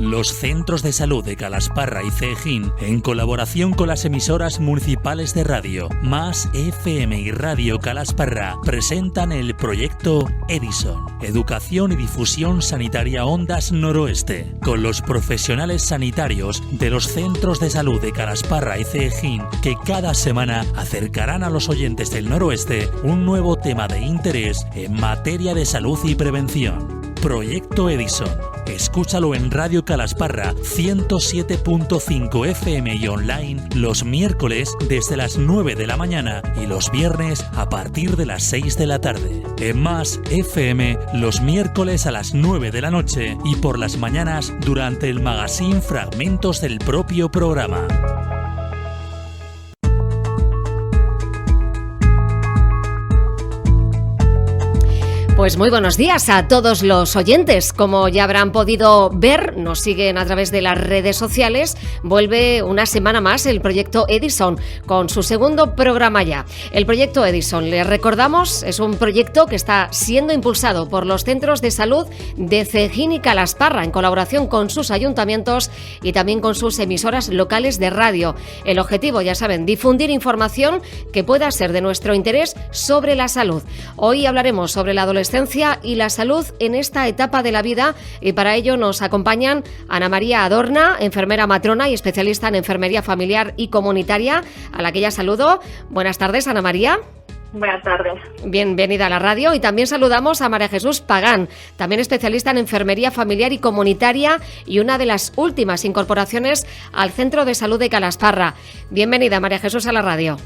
Los centros de salud de Calasparra y Cejín, en colaboración con las emisoras municipales de radio, Más FM y Radio Calasparra, presentan el proyecto Edison, Educación y Difusión Sanitaria Ondas Noroeste, con los profesionales sanitarios de los centros de salud de Calasparra y Cejín, que cada semana acercarán a los oyentes del noroeste un nuevo tema de interés en materia de salud y prevención. Proyecto Edison. Escúchalo en Radio Calasparra 107.5 FM y online los miércoles desde las 9 de la mañana y los viernes a partir de las 6 de la tarde. En Más FM los miércoles a las 9 de la noche y por las mañanas durante el magazine Fragmentos del propio programa. Pues muy buenos días a todos los oyentes. Como ya habrán podido ver, nos siguen a través de las redes sociales. Vuelve una semana más el proyecto Edison con su segundo programa ya. El proyecto Edison, les recordamos, es un proyecto que está siendo impulsado por los centros de salud de Cejín y Calasparra en colaboración con sus ayuntamientos y también con sus emisoras locales de radio. El objetivo, ya saben, difundir información que pueda ser de nuestro interés sobre la salud. Hoy hablaremos sobre la adolescencia y la salud en esta etapa de la vida, y para ello nos acompañan Ana María Adorna, enfermera matrona y especialista en enfermería familiar y comunitaria, a la que ya saludo. Buenas tardes, Ana María. Buenas tardes. Bienvenida a la radio. Y también saludamos a María Jesús Pagán, también especialista en enfermería familiar y comunitaria y una de las últimas incorporaciones al Centro de Salud de Calasparra. Bienvenida, María Jesús, a la radio.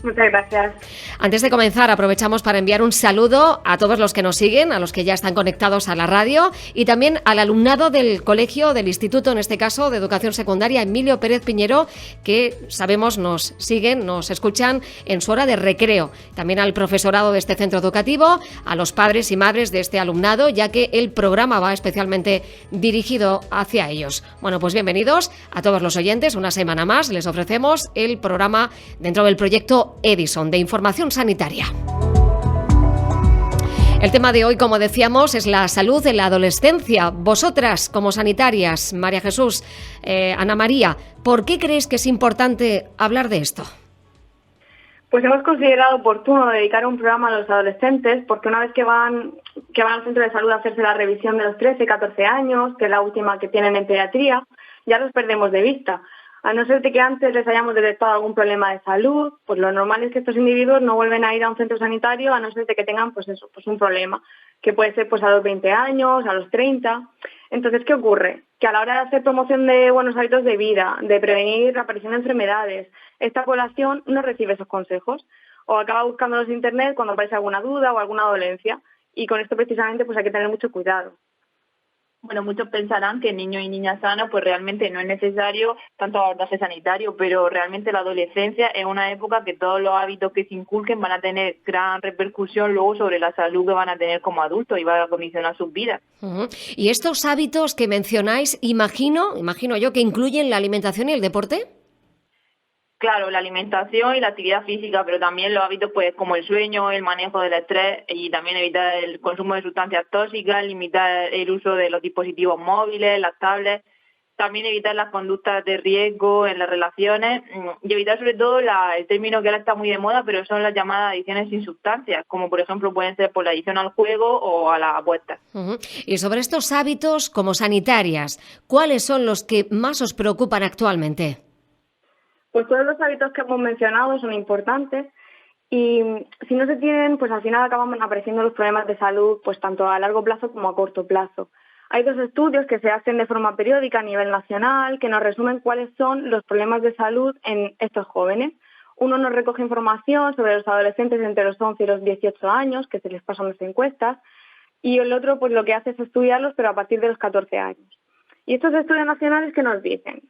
Muchas gracias. Antes de comenzar, aprovechamos para enviar un saludo a todos los que nos siguen, a los que ya están conectados a la radio y también al alumnado del colegio, del instituto, en este caso, de educación secundaria, Emilio Pérez Piñero, que sabemos nos siguen, nos escuchan en su hora de recreo. También al profesorado de este centro educativo, a los padres y madres de este alumnado, ya que el programa va especialmente dirigido hacia ellos. Bueno, pues bienvenidos a todos los oyentes. Una semana más les ofrecemos el programa dentro del proyecto Edison, de información sanitaria. El tema de hoy, como decíamos, es la salud en la adolescencia. Vosotras, como sanitarias, María Jesús, Ana María, ¿por qué creéis que es importante hablar de esto? Pues hemos considerado oportuno dedicar un programa a los adolescentes, porque una vez que van al centro de salud a hacerse la revisión de los 13, 14 años, que es la última que tienen en pediatría, ya los perdemos de vista. A no ser de que antes les hayamos detectado algún problema de salud, pues lo normal es que estos individuos no vuelven a ir a un centro sanitario a no ser de que tengan pues un problema, que puede ser pues a los 20 años, a los 30. Entonces, ¿qué ocurre? Que a la hora de hacer promoción de buenos hábitos de vida, de prevenir la aparición de enfermedades, esta población no recibe esos consejos o acaba buscándolos en internet cuando aparece alguna duda o alguna dolencia, y con esto precisamente pues hay que tener mucho cuidado. Bueno, muchos pensarán que niños y niñas sanos pues realmente no es necesario tanto abordaje sanitario, pero realmente la adolescencia es una época que todos los hábitos que se inculquen van a tener gran repercusión luego sobre la salud que van a tener como adultos y van a condicionar sus vidas. Uh-huh. Y estos hábitos que mencionáis, imagino yo que incluyen la alimentación y el deporte. Claro, la alimentación y la actividad física, pero también los hábitos pues como el sueño, el manejo del estrés y también evitar el consumo de sustancias tóxicas, limitar el uso de los dispositivos móviles, las tablets, también evitar las conductas de riesgo en las relaciones y evitar sobre todo el término que ahora está muy de moda, pero son las llamadas adicciones sin sustancias, como por ejemplo pueden ser por la adicción al juego o a las apuestas. Uh-huh. Y sobre estos hábitos como sanitarias, ¿cuáles son los que más os preocupan actualmente? Pues todos los hábitos que hemos mencionado son importantes y si no se tienen, pues al final acaban apareciendo los problemas de salud, pues tanto a largo plazo como a corto plazo. Hay 2 estudios que se hacen de forma periódica a nivel nacional que nos resumen cuáles son los problemas de salud en estos jóvenes. Uno nos recoge información sobre los adolescentes entre los 11 y los 18 años, que se les pasan las encuestas, y el otro pues lo que hace es estudiarlos, pero a partir de los 14 años. Y estos estudios nacionales, ¿qué nos dicen?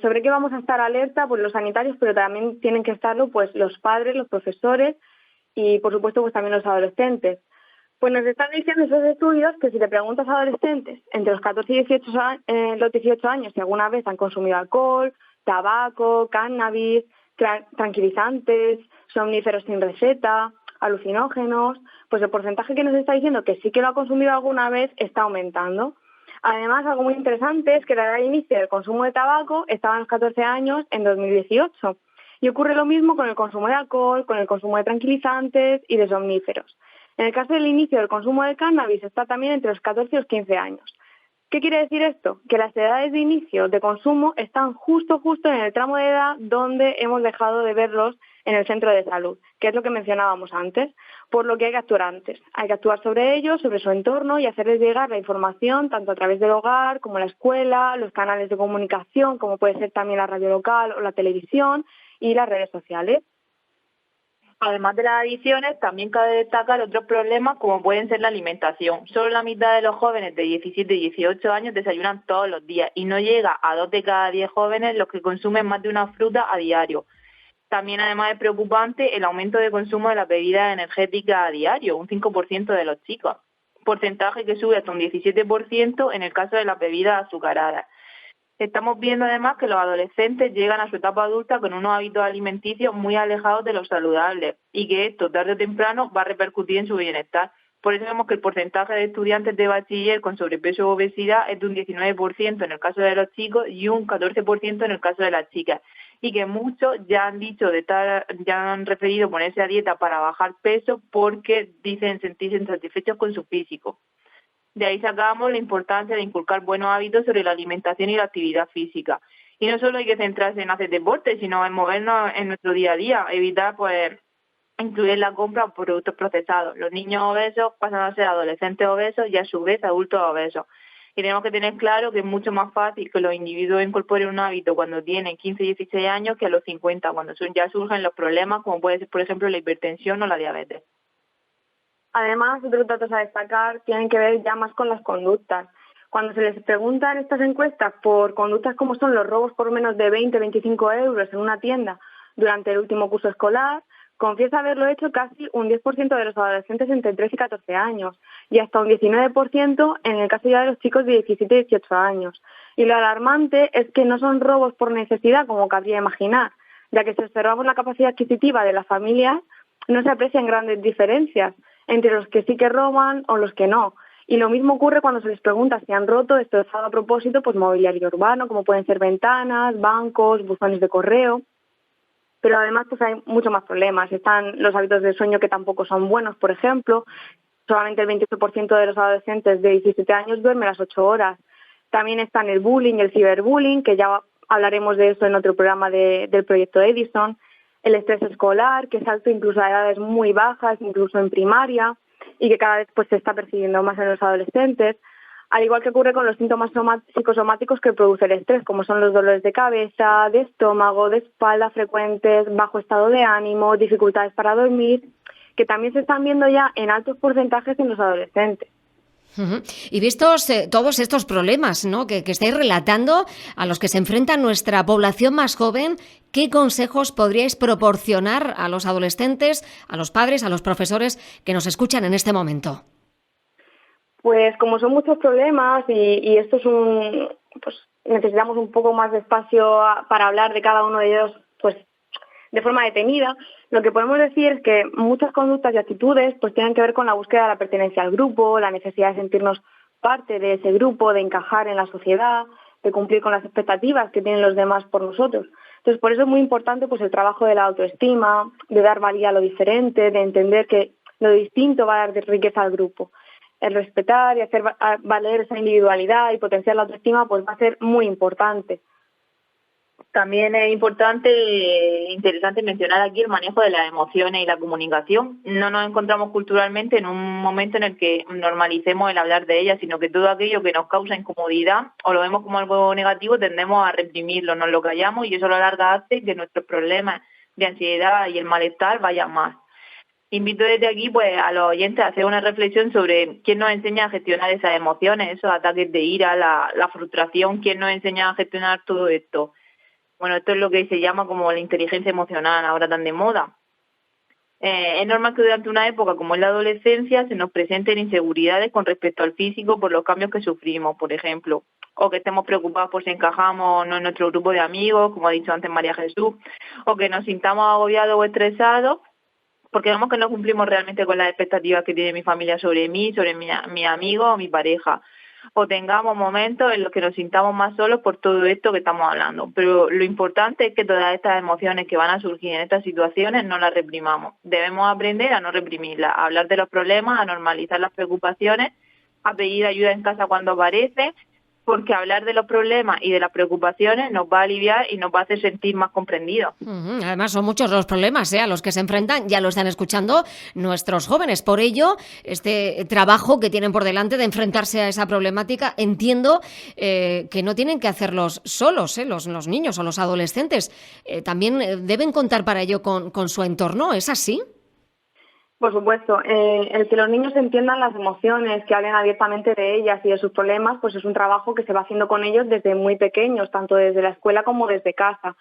¿Sobre qué vamos a estar alerta? Pues los sanitarios, pero también tienen que estarlo pues los padres, los profesores y, por supuesto, pues también los adolescentes. Pues nos están diciendo esos estudios que si le preguntas a adolescentes entre los 14 y los 18 años si alguna vez han consumido alcohol, tabaco, cannabis, tranquilizantes, somníferos sin receta, alucinógenos, pues el porcentaje que nos está diciendo que sí que lo ha consumido alguna vez está aumentando. Además, algo muy interesante es que la edad de inicio del consumo de tabaco estaba en los 14 años en 2018. Y ocurre lo mismo con el consumo de alcohol, con el consumo de tranquilizantes y de somníferos. En el caso del inicio del consumo de cannabis está también entre los 14 y los 15 años. ¿Qué quiere decir esto? Que las edades de inicio de consumo están justo en el tramo de edad donde hemos dejado de verlos en el centro de salud, que es lo que mencionábamos antes, por lo que hay que actuar antes. Hay que actuar sobre ellos, sobre su entorno y hacerles llegar la información tanto a través del hogar como la escuela, los canales de comunicación, como puede ser también la radio local o la televisión y las redes sociales. Además de las adicciones, también cabe destacar otros problemas como pueden ser la alimentación. Solo la mitad de los jóvenes de 17 y 18 años desayunan todos los días y no llega a 2 de cada 10 jóvenes los que consumen más de una fruta a diario. También además es preocupante el aumento de consumo de las bebidas energéticas a diario, un 5% de los chicos, porcentaje que sube hasta un 17% en el caso de las bebidas azucaradas. Estamos viendo además que los adolescentes llegan a su etapa adulta con unos hábitos alimenticios muy alejados de lo saludable y que esto tarde o temprano va a repercutir en su bienestar. Por eso vemos que el porcentaje de estudiantes de bachiller con sobrepeso o obesidad es de un 19% en el caso de los chicos y un 14% en el caso de las chicas. Y que muchos ya han dicho ya han referido ponerse a dieta para bajar peso porque dicen sentirse insatisfechos con su físico. De ahí sacamos la importancia de inculcar buenos hábitos sobre la alimentación y la actividad física. Y no solo hay que centrarse en hacer deporte, sino en movernos en nuestro día a día, evitar incluir la compra de productos procesados. Los niños obesos pasan a ser adolescentes obesos y a su vez adultos obesos. Y tenemos que tener claro que es mucho más fácil que los individuos incorporen un hábito cuando tienen 15 y 16 años que a los 50, cuando ya surgen los problemas como puede ser, por ejemplo, la hipertensión o la diabetes. Además, otros datos a destacar tienen que ver ya más con las conductas. Cuando se les pregunta en estas encuestas por conductas como son los robos por menos de 20-25 euros en una tienda durante el último curso escolar, confiesa haberlo hecho casi un 10% de los adolescentes entre 3 y 14 años y hasta un 19% en el caso ya de los chicos de 17 y 18 años. Y lo alarmante es que no son robos por necesidad, como cabría imaginar, ya que si observamos la capacidad adquisitiva de las familias, no se aprecian grandes diferencias entre los que sí que roban o los que no. Y lo mismo ocurre cuando se les pregunta si han roto, destrozado a propósito, pues mobiliario urbano, como pueden ser ventanas, bancos, buzones de correo. Pero además pues hay muchos más problemas. Están los hábitos de sueño que tampoco son buenos, por ejemplo. Solamente el 28% de los adolescentes de 17 años duerme las 8 horas. También están el bullying y el ciberbullying, que ya hablaremos de eso en otro programa del proyecto Edison. El estrés escolar, que es alto incluso a edades muy bajas, incluso en primaria, y que cada vez pues se está percibiendo más en los adolescentes, al igual que ocurre con los síntomas psicosomáticos que produce el estrés, como son los dolores de cabeza, de estómago, de espalda frecuentes, bajo estado de ánimo, dificultades para dormir, que también se están viendo ya en altos porcentajes en los adolescentes. Y vistos todos estos problemas, ¿no?, que estáis relatando, a los que se enfrenta nuestra población más joven, ¿qué consejos podríais proporcionar a los adolescentes, a los padres, a los profesores que nos escuchan en este momento? Pues como son muchos problemas y esto es pues necesitamos un poco más de espacio para hablar de cada uno de ellos, pues de forma detenida, lo que podemos decir es que muchas conductas y actitudes pues tienen que ver con la búsqueda de la pertenencia al grupo, la necesidad de sentirnos parte de ese grupo, de encajar en la sociedad, de cumplir con las expectativas que tienen los demás por nosotros. Entonces, por eso es muy importante pues el trabajo de la autoestima, de dar valía a lo diferente, de entender que lo distinto va a dar riqueza al grupo. El respetar y hacer valer esa individualidad y potenciar la autoestima pues va a ser muy importante. También es interesante mencionar aquí el manejo de las emociones y la comunicación. No nos encontramos culturalmente en un momento en el que normalicemos el hablar de ellas, sino que todo aquello que nos causa incomodidad o lo vemos como algo negativo tendemos a reprimirlo, nos lo callamos y eso a la larga hace que nuestros problemas de ansiedad y el malestar vayan más. Invito desde aquí pues a los oyentes a hacer una reflexión sobre quién nos enseña a gestionar esas emociones, esos ataques de ira, la frustración, quién nos enseña a gestionar todo esto. Bueno, esto es lo que se llama como la inteligencia emocional, ahora tan de moda. Es normal que durante una época como es la adolescencia se nos presenten inseguridades con respecto al físico por los cambios que sufrimos, por ejemplo, o que estemos preocupados por si encajamos o no en nuestro grupo de amigos, como ha dicho antes María Jesús, o que nos sintamos agobiados o estresados porque vemos que no cumplimos realmente con las expectativas que tiene mi familia sobre mí, sobre mi amigo o mi pareja. o tengamos momentos en los que nos sintamos más solos por todo esto que estamos hablando. Pero lo importante es que todas estas emociones que van a surgir en estas situaciones no las reprimamos. Debemos aprender a no reprimirlas, a hablar de los problemas, a normalizar las preocupaciones, a pedir ayuda en casa cuando aparece, porque hablar de los problemas y de las preocupaciones nos va a aliviar y nos va a hacer sentir más comprendidos. Además, son muchos los problemas a los que se enfrentan, ya lo están escuchando nuestros jóvenes. Por ello, este trabajo que tienen por delante de enfrentarse a esa problemática, entiendo que no tienen que hacerlos solos, los niños o los adolescentes. También deben contar para ello con su entorno, ¿es así? Por supuesto, el que los niños entiendan las emociones, que hablen abiertamente de ellas y de sus problemas, pues es un trabajo que se va haciendo con ellos desde muy pequeños, tanto desde la escuela como desde casa.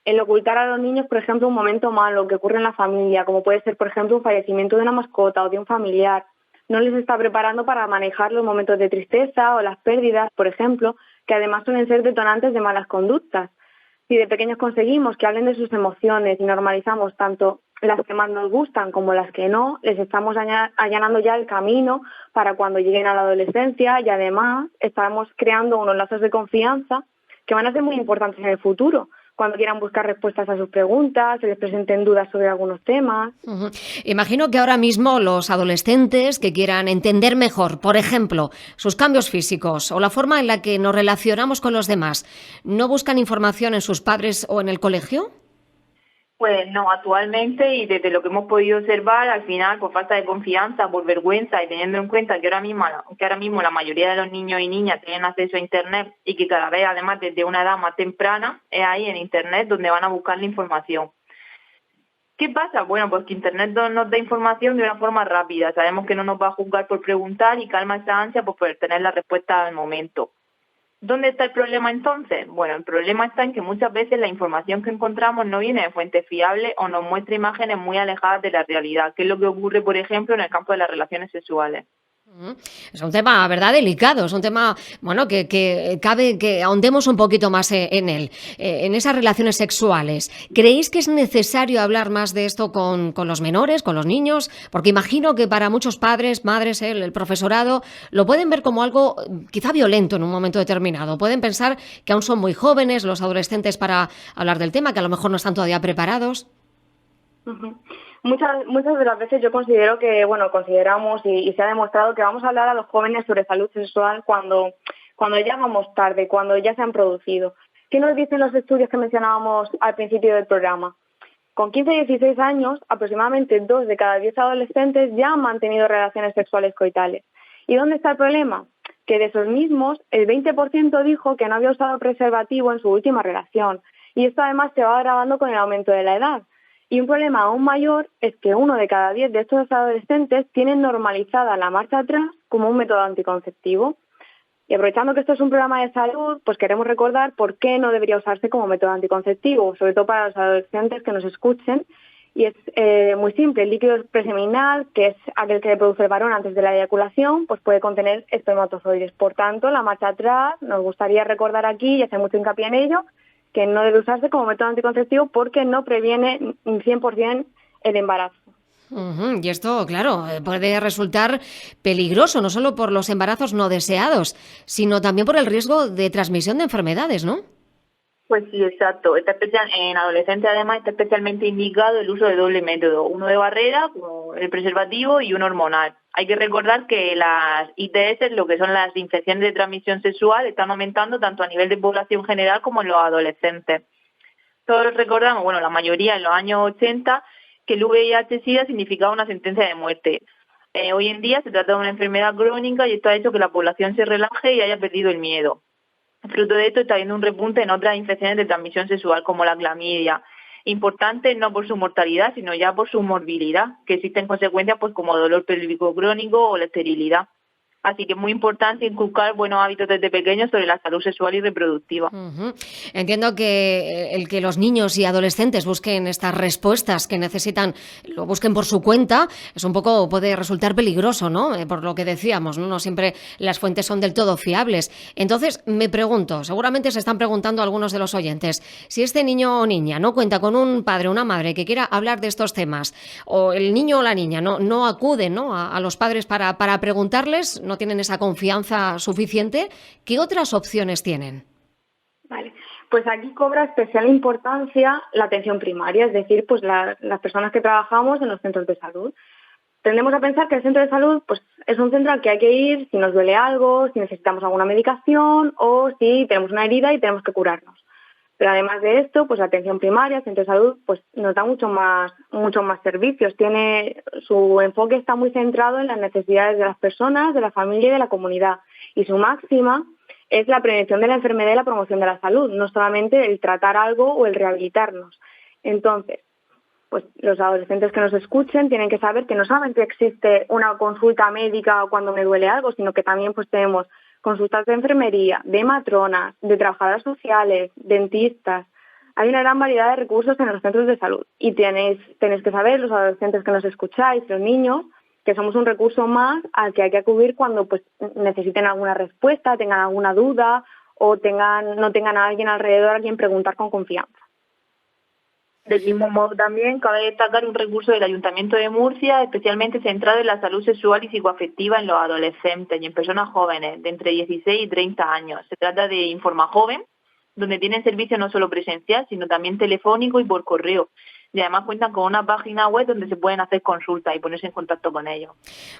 El ocultar a los niños, por ejemplo, un momento malo que ocurre en la familia, como puede ser, por ejemplo, un fallecimiento de una mascota o de un familiar, no les está preparando para manejar los momentos de tristeza o las pérdidas, por ejemplo, que además suelen ser detonantes de malas conductas. Si de pequeños conseguimos que hablen de sus emociones y normalizamos tanto las que más nos gustan como las que no, les estamos allanando ya el camino para cuando lleguen a la adolescencia, y además estamos creando unos lazos de confianza que van a ser muy importantes en el futuro, cuando quieran buscar respuestas a sus preguntas, se les presenten dudas sobre algunos temas. Imagino que ahora mismo los adolescentes que quieran entender mejor, por ejemplo, sus cambios físicos o la forma en la que nos relacionamos con los demás, ¿no buscan información en sus padres o en el colegio? Pues no, actualmente, y desde lo que hemos podido observar, al final, por falta de confianza, por vergüenza, y teniendo en cuenta que ahora mismo la mayoría de los niños y niñas tienen acceso a Internet, y que cada vez, además, desde una edad más temprana, es ahí en Internet donde van a buscar la información. ¿Qué pasa? Bueno, pues que Internet nos da información de una forma rápida. Sabemos que no nos va a juzgar por preguntar y calma esa ansia por poder tener la respuesta al momento. ¿Dónde está el problema entonces? Bueno, el problema está en que muchas veces la información que encontramos no viene de fuentes fiables o nos muestra imágenes muy alejadas de la realidad, que es lo que ocurre, por ejemplo, en el campo de las relaciones sexuales. Es un tema, ¿verdad?, delicado, es un tema, bueno, que cabe que ahondemos un poquito más en él, en esas relaciones sexuales. ¿Creéis que es necesario hablar más de esto con los menores, con los niños? Porque imagino que para muchos padres, madres, el profesorado, lo pueden ver como algo quizá violento en un momento determinado. Pueden pensar que aún son muy jóvenes los adolescentes para hablar del tema, que a lo mejor no están todavía preparados. Muchas de las veces yo considero que, consideramos y se ha demostrado que vamos a hablar a los jóvenes sobre salud sexual cuando ya vamos tarde, cuando ya se han producido. ¿Qué nos dicen los estudios que mencionábamos al principio del programa? Con 15 y 16 años, aproximadamente 2 de cada 10 adolescentes ya han mantenido relaciones sexuales coitales. ¿Y dónde está el problema? Que de esos mismos, el 20% dijo que no había usado preservativo en su última relación. Y esto además se va agravando con el aumento de la edad. Y un problema aún mayor es que 1 de cada 10 de estos adolescentes tienen normalizada la marcha atrás como un método anticonceptivo. Y aprovechando que esto es un programa de salud, pues queremos recordar por qué no debería usarse como método anticonceptivo, sobre todo para los adolescentes que nos escuchen. Y es muy simple, el líquido preseminal, que es aquel que produce el varón antes de la eyaculación, pues puede contener espermatozoides. Por tanto, la marcha atrás, nos gustaría recordar aquí y hacer mucho hincapié en ello, que no debe usarse como método anticonceptivo porque no previene 100% el embarazo. Y esto, claro, puede resultar peligroso, no solo por los embarazos no deseados, sino también por el riesgo de transmisión de enfermedades, ¿no? Pues sí, exacto. En adolescentes, además, está especialmente indicado el uso de doble método, uno de barrera, como el preservativo, y uno hormonal. Hay que recordar que las ITS, lo que son las infecciones de transmisión sexual, están aumentando tanto a nivel de población general como en los adolescentes. Todos recordamos, la mayoría en los años 80, que el VIH-Sida significaba una sentencia de muerte. Hoy en día se trata de una enfermedad crónica y esto ha hecho que la población se relaje y haya perdido el miedo. Fruto de esto está habiendo un repunte en otras infecciones de transmisión sexual como la clamidia. Importante no por su mortalidad, sino ya por su morbilidad, que existen consecuencias pues como dolor pélvico crónico o la esterilidad. Así que es muy importante inculcar buenos hábitos desde pequeños sobre la salud sexual y reproductiva. Entiendo que el que los niños y adolescentes busquen estas respuestas que necesitan, lo busquen por su cuenta, es un poco, puede resultar peligroso, ¿no? Por lo que decíamos, ¿no? No siempre las fuentes son del todo fiables. Entonces, me pregunto, seguramente se están preguntando algunos de los oyentes, si este niño o niña no cuenta con un padre o una madre que quiera hablar de estos temas, o el niño o la niña no acude, ¿no?, a los padres para preguntarles, no no tienen esa confianza suficiente, ¿qué otras opciones tienen? Vale, pues aquí cobra especial importancia la atención primaria, es decir, pues las personas que trabajamos en los centros de salud. Tendemos a pensar que el centro de salud pues, es un centro al que hay que ir si nos duele algo, si necesitamos alguna medicación o si tenemos una herida y tenemos que curarnos. Pero además de esto, pues la atención primaria, el centro de salud, pues nos da mucho más servicios. Su enfoque está muy centrado en las necesidades de las personas, de la familia y de la comunidad. Y su máxima es la prevención de la enfermedad y la promoción de la salud, no solamente el tratar algo o el rehabilitarnos. Entonces, pues los adolescentes que nos escuchen tienen que saber que no solamente existe una consulta médica cuando me duele algo, sino que también pues tenemos consultas de enfermería, de matronas, de trabajadoras sociales, dentistas. Hay una gran variedad de recursos en los centros de salud y tenéis que saber, los adolescentes que nos escucháis, los niños, que somos un recurso más al que hay que acudir cuando pues necesiten alguna respuesta, tengan alguna duda o no tengan a alguien alrededor a quien preguntar con confianza. Del mismo modo también cabe destacar un recurso del Ayuntamiento de Murcia especialmente centrado en la salud sexual y psicoafectiva en los adolescentes y en personas jóvenes de entre 16 y 30 años. Se trata de Informa Joven, donde tienen servicio no solo presencial, sino también telefónico y por correo. Y además cuentan con una página web donde se pueden hacer consultas y ponerse en contacto con ellos.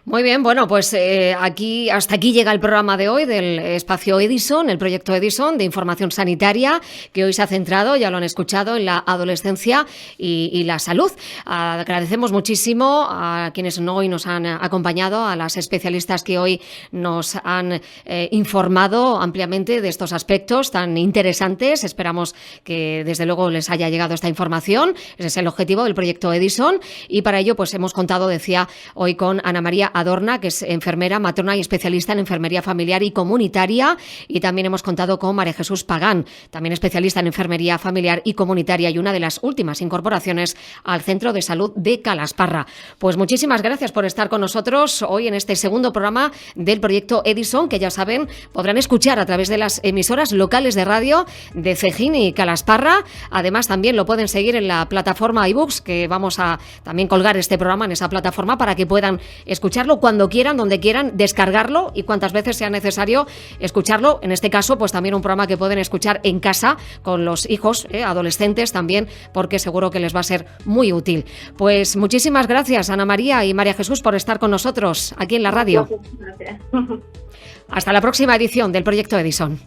Muy bien, bueno, pues hasta aquí llega el programa de hoy del espacio Edison, el proyecto Edison de información sanitaria, que hoy se ha centrado, ya lo han escuchado, en la adolescencia y la salud. Agradecemos muchísimo a quienes hoy nos han acompañado, a las especialistas que hoy nos han informado ampliamente de estos aspectos tan interesantes. Esperamos que desde luego les haya llegado esta información. Ese es el objetivo del proyecto Edison y para ello pues hemos contado, decía, hoy con Ana María Adorna, que es enfermera, matrona y especialista en enfermería familiar y comunitaria, y también hemos contado con María Jesús Pagán, también especialista en enfermería familiar y comunitaria y una de las últimas incorporaciones al Centro de Salud de Calasparra. Pues muchísimas gracias por estar con nosotros hoy en este segundo programa del proyecto Edison, que ya saben, podrán escuchar a través de las emisoras locales de radio de Cejín y Calasparra. Además también lo pueden seguir en la plataforma iBooks, que vamos a también colgar este programa en esa plataforma para que puedan escucharlo cuando quieran, donde quieran, descargarlo y cuantas veces sea necesario escucharlo. En este caso, pues también un programa que pueden escuchar en casa con los hijos, adolescentes también, porque seguro que les va a ser muy útil. Pues muchísimas gracias, Ana María y María Jesús, por estar con nosotros aquí en la radio. Gracias. Hasta la próxima edición del proyecto Edison.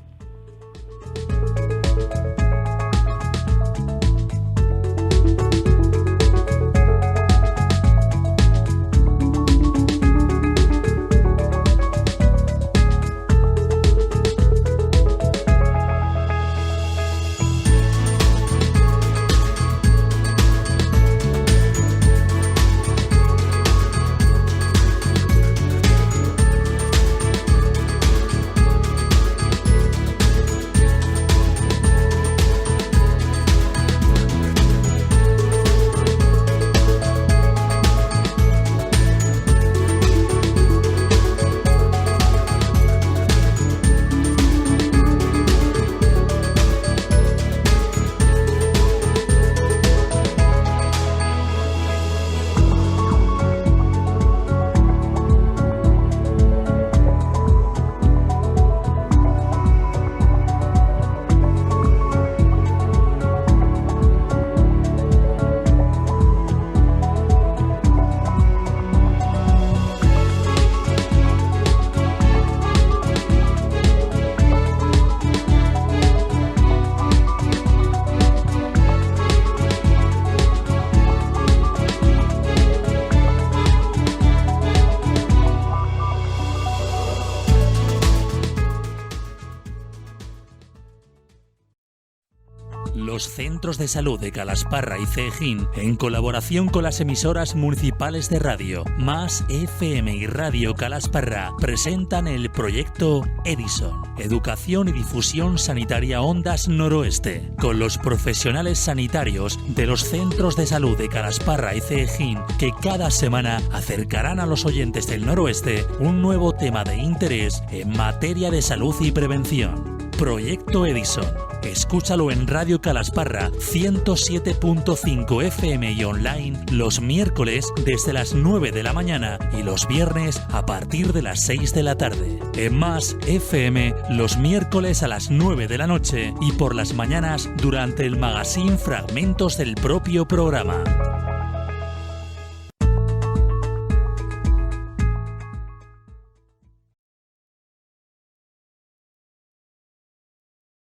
Los centros de salud de Calasparra y Cejín, en colaboración con las emisoras municipales de radio, Más FM y Radio Calasparra, presentan el proyecto Edison, Educación y Difusión Sanitaria Ondas Noroeste, con los profesionales sanitarios de los centros de salud de Calasparra y Cejín, que cada semana acercarán a los oyentes del noroeste un nuevo tema de interés en materia de salud y prevención. Proyecto Edison. Escúchalo en Radio Calasparra 107.5 FM y online los miércoles desde las 9 de la mañana y los viernes a partir de las 6 de la tarde. En Más FM los miércoles a las 9 de la noche y por las mañanas durante el magazine Fragmentos del propio programa.